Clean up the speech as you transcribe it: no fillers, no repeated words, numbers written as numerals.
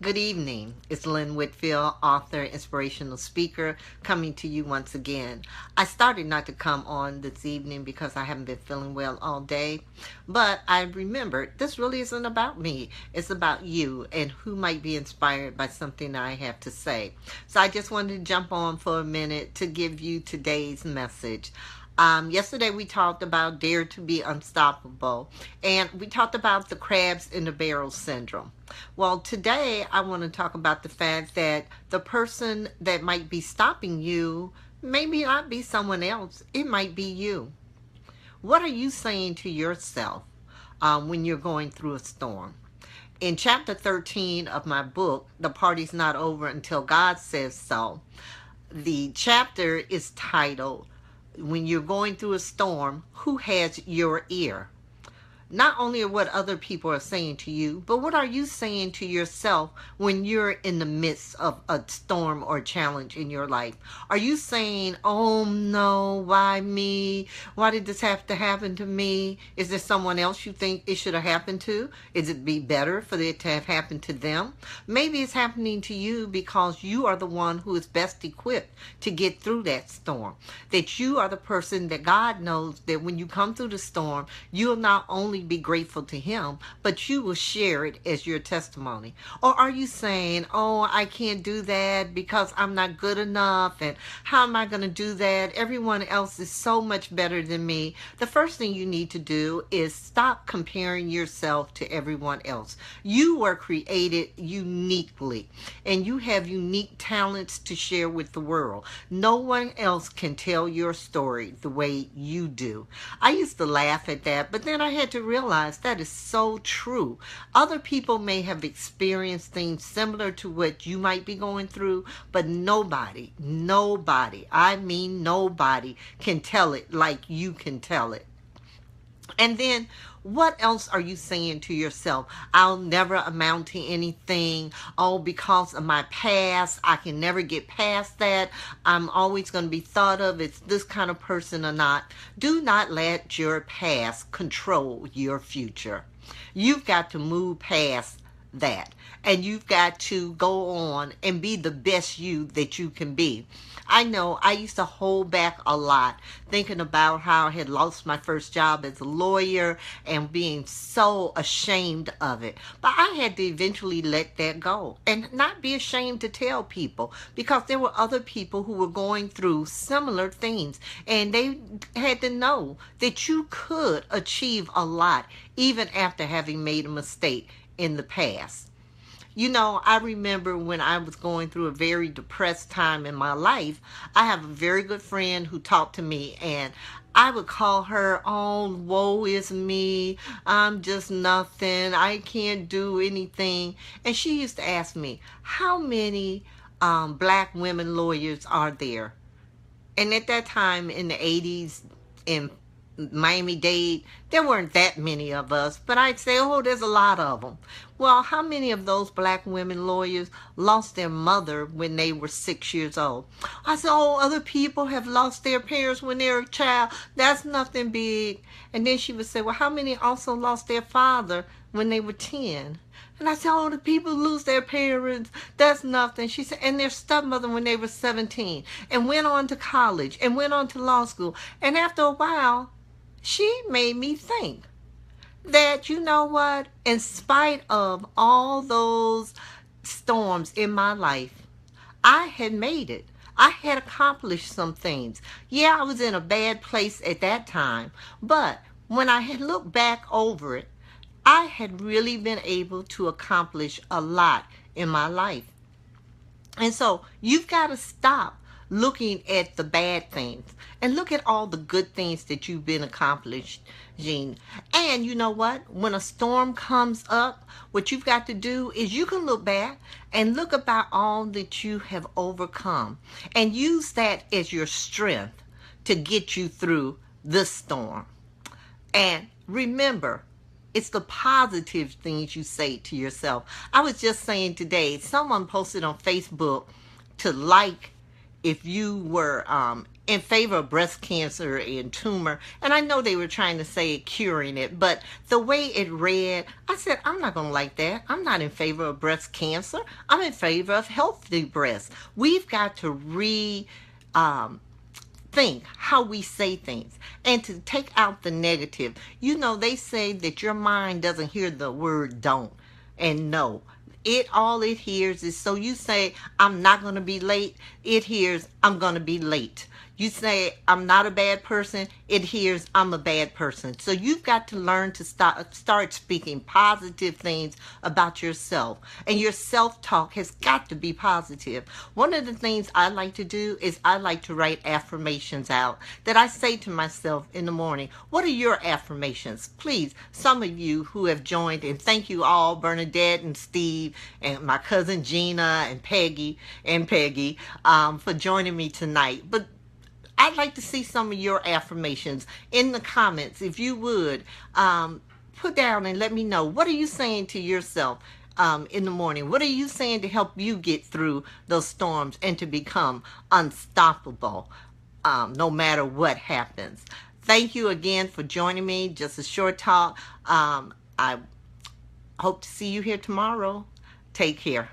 Good evening. It's Lynn Whitfield, author, inspirational speaker, coming to you once again. I started not to come on this evening because I haven't been feeling well all day, but I remembered this really isn't about me. It's about you and who might be inspired by something I have to say. So I just wanted to jump on for a minute to give you today's message. Yesterday we talked about Dare to be Unstoppable, and we talked about the crabs in the barrel syndrome. Well, today I want to talk about the fact that the person that might be stopping you maybe not be someone else. It might be you. What are you saying to yourself when you're going through a storm? In chapter 13 of my book, The Party's Not Over Until God Says So, the chapter is titled, When You're Going Through a Storm, Who Has Your Ear? Not only what other people are saying to you, but what are you saying to yourself when you're in the midst of a storm or challenge in your life? Are you saying, oh no, why me? Why did this have to happen to me? Is there someone else you think it should have happened to? Is it be better for it to have happened to them? Maybe it's happening to you because you are the one who is best equipped to get through that storm. That you are the person that God knows that when you come through the storm, you'll not only be grateful to him, but you will share it as your testimony. Or are you saying, oh, I can't do that because I'm not good enough, and how am I going to do that? Everyone else is so much better than me. The first thing you need to do is stop comparing yourself to everyone else. You were created uniquely, and you have unique talents to share with the world. No one else can tell your story the way you do. I used to laugh at that, but then I had to realize that is so true. Other people may have experienced things similar to what you might be going through, but nobody, I mean nobody, can tell it like you can tell it. And then what else are you saying to yourself? I'll never amount to anything. Oh, because of my past, I can never get past that. I'm always going to be thought of as this kind of person or not. Do not let your past control your future. You've got to move past that, and you've got to go on and be the best you that you can be. I know I used to hold back a lot, thinking about how I had lost my first job as a lawyer and being so ashamed of it. But I had to eventually let that go and not be ashamed to tell people, because there were other people who were going through similar things, and they had to know that you could achieve a lot even after having made a mistake in the past. You know, I remember when I was going through a very depressed time in my life, I have a very good friend who talked to me, and I would call her, oh, woe is me, I'm just nothing, I can't do anything. And she used to ask me, how many black women lawyers are there? And at that time in the 80s in Miami-Dade, there weren't that many of us, but I'd say, oh, there's a lot of them. Well, how many of those black women lawyers lost their mother when they were 6 years old? I said, oh, other people have lost their parents when they were a child. That's nothing big. And then she would say, well, how many also lost their father when they were 10? And I said, oh, the people lose their parents, that's nothing. She said, and their stepmother when they were 17, and went on to college, and went on to law school. And after a while, she made me think that, you know what, in spite of all those storms in my life, I had made it. I had accomplished some things. Yeah, I was in a bad place at that time, but when I had looked back over it, I had really been able to accomplish a lot in my life. And so you've got to stop looking at the bad things and look at all the good things that you've been accomplishing. And you know what? When a storm comes up, what you've got to do is you can look back and look about all that you have overcome and use that as your strength to get you through this storm. And remember, it's the positive things you say to yourself. I was just saying today, someone posted on Facebook to like if you were in favor of breast cancer and tumor. And I know they were trying to say curing it, but the way it read, I said, I'm not going to like that. I'm not in favor of breast cancer. I'm in favor of healthy breasts. We've got to think how we say things and to take out the negative. You know, they say that your mind doesn't hear the word don't and no. All it hears is, so you say I'm not going to be late, it hears I'm going to be late. You say I'm not a bad person, it hears I'm a bad person. So you've got to learn to start speaking positive things about yourself. And your self-talk has got to be positive. One of the things I like to do is I like to write affirmations out that I say to myself in the morning. What are your affirmations? Please, some of you who have joined, and thank you all, Bernadette and Steve and my cousin Gina and Peggy for joining me tonight. But I'd like to see some of your affirmations in the comments. If you would, put down and let me know. What are you saying to yourself in the morning? What are you saying to help you get through those storms and to become unstoppable no matter what happens? Thank you again for joining me. Just a short talk. I hope to see you here tomorrow. Take care.